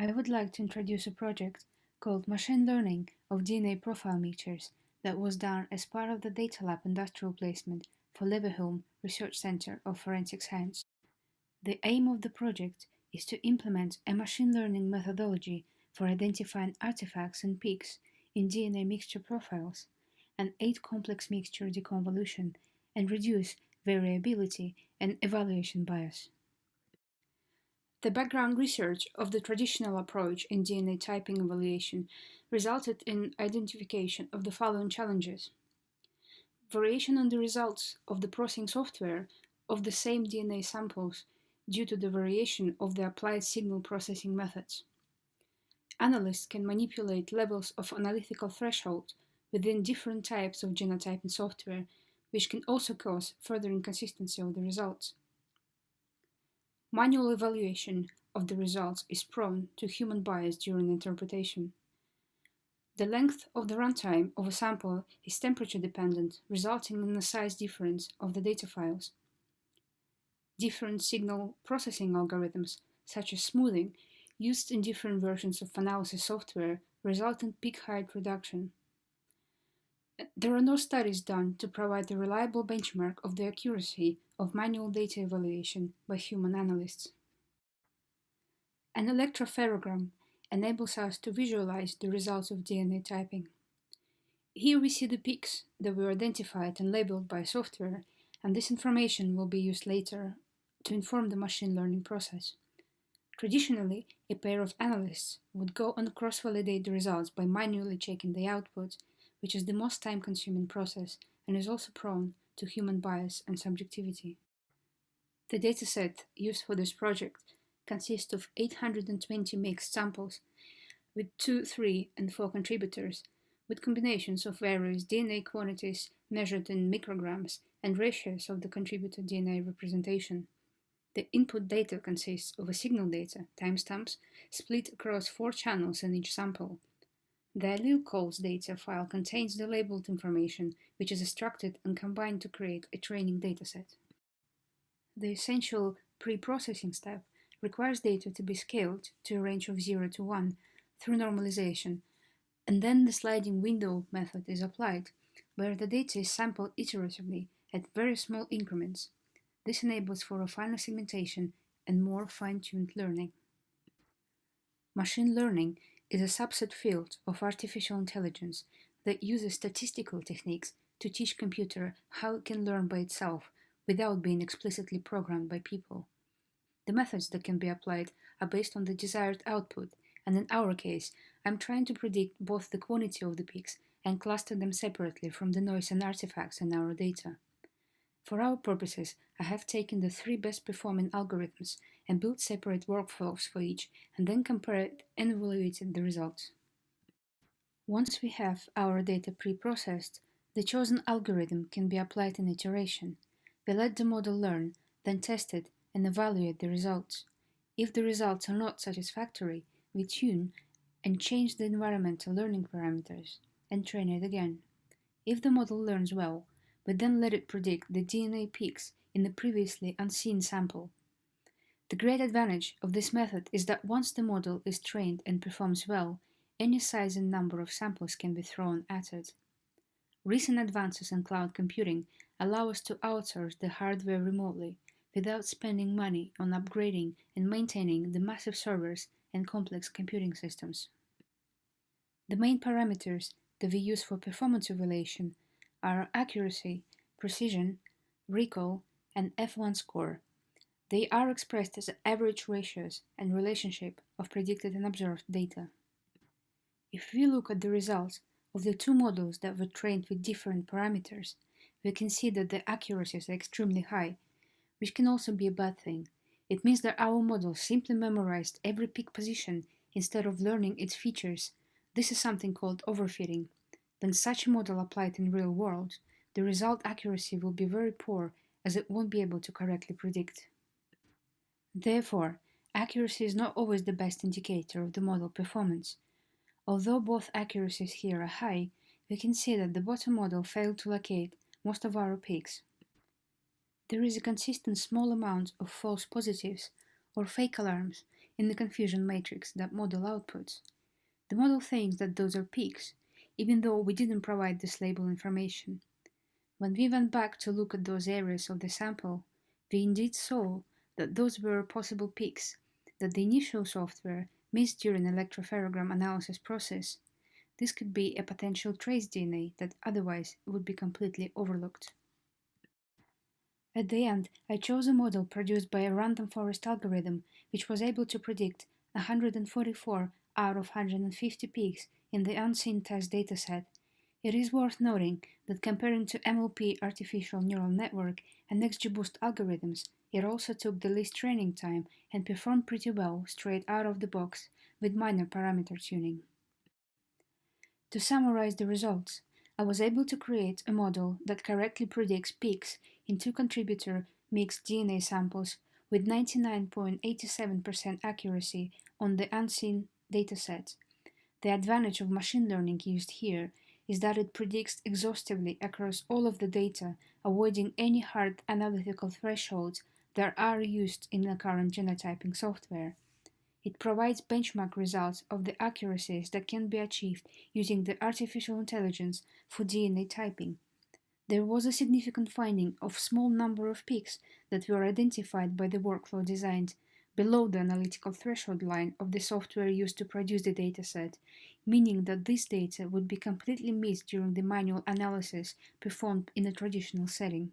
I would like to introduce a project called Machine Learning of DNA Profile Mixtures that was done as part of the Data Lab industrial placement for Leverhulme Research Center of Forensic Science. The aim of the project is to implement a machine learning methodology for identifying artifacts and peaks in DNA mixture profiles and aid complex mixture deconvolution and reduce variability and evaluation bias. The background research of the traditional approach in DNA typing evaluation resulted in identification of the following challenges: variation in the results of the processing software of the same DNA samples due to the variation of the applied signal processing methods. Analysts can manipulate levels of analytical threshold within different types of genotyping software, which can also cause further inconsistency of the results. Manual evaluation of the results is prone to human bias during interpretation. The length of the runtime of a sample is temperature dependent, resulting in a size difference of the data files. Different signal processing algorithms, such as smoothing, used in different versions of analysis software result in peak height reduction. There are no studies done to provide a reliable benchmark of the accuracy of manual data evaluation by human analysts. An electropherogram enables us to visualize the results of DNA typing. Here we see the peaks that were identified and labeled by software, and this information will be used later to inform the machine learning process. Traditionally, a pair of analysts would go and cross-validate the results by manually checking the output, which is the most time-consuming process and is also prone to human bias and subjectivity. The dataset used for this project consists of 820 mixed samples with 2, 3, and 4 contributors, with combinations of various DNA quantities measured in micrograms and ratios of the contributor DNA representation. The input data consists of a signal data, timestamps, split across 4 channels in each sample. The allele calls data file contains the labeled information, which is extracted and combined to create a training dataset. The essential pre-processing step requires data to be scaled to a range of 0 to 1 through normalization, and then the sliding window method is applied, where the data is sampled iteratively at very small increments. This enables for a finer segmentation and more fine-tuned learning. Machine learning is a subset field of artificial intelligence that uses statistical techniques to teach computer how it can learn by itself without being explicitly programmed by people. The methods that can be applied are based on the desired output, and in our case, I'm trying to predict both the quantity of the peaks and cluster them separately from the noise and artifacts in our data. For our purposes, I have taken the 3 best performing algorithms and built separate workflows for each, and then compared and evaluated the results. Once we have our data pre-processed, the chosen algorithm can be applied in iteration. We let the model learn, then test it and evaluate the results. If the results are not satisfactory, we tune and change the environmental learning parameters and train it again. If the model learns well, we then let it predict the DNA peaks in the previously unseen sample. The great advantage of this method is that once the model is trained and performs well, any size and number of samples can be thrown at it. Recent advances in cloud computing allow us to outsource the hardware remotely without spending money on upgrading and maintaining the massive servers and complex computing systems. The main parameters that we use for performance evaluation are accuracy, precision, recall, and F1 score. They are expressed as average ratios and relationship of predicted and observed data. If we look at the results of the 2 models that were trained with different parameters, we can see that the accuracies are extremely high, which can also be a bad thing. It means that our model simply memorized every peak position instead of learning its features. This is something called overfitting. When such a model applied in real world, the result accuracy will be very poor as it won't be able to correctly predict. Therefore, accuracy is not always the best indicator of the model performance. Although both accuracies here are high, we can see that the bottom model failed to locate most of our peaks. There is a consistent small amount of false positives or fake alarms in the confusion matrix that model outputs. The model thinks that those are peaks, even though we didn't provide this label information. When we went back to look at those areas of the sample, we indeed saw that those were possible peaks that the initial software missed during electropherogram analysis process. This could be a potential trace DNA that otherwise would be completely overlooked. At the end, I chose a model produced by a random forest algorithm which was able to predict 144 out of 150 peaks in the unseen test dataset. It is worth noting that comparing to MLP artificial neural network and XGBoost algorithms, it also took the least training time and performed pretty well straight out of the box with minor parameter tuning. To summarize the results, I was able to create a model that correctly predicts peaks in two contributor mixed DNA samples with 99.87% accuracy on the unseen dataset. The advantage of machine learning used here is that it predicts exhaustively across all of the data, avoiding any hard analytical thresholds that are used in the current genotyping software. It provides benchmark results of the accuracies that can be achieved using the artificial intelligence for DNA typing. There was a significant finding of small number of peaks that were identified by the workflow designed below the analytical threshold line of the software used to produce the dataset, meaning that this data would be completely missed during the manual analysis performed in a traditional setting.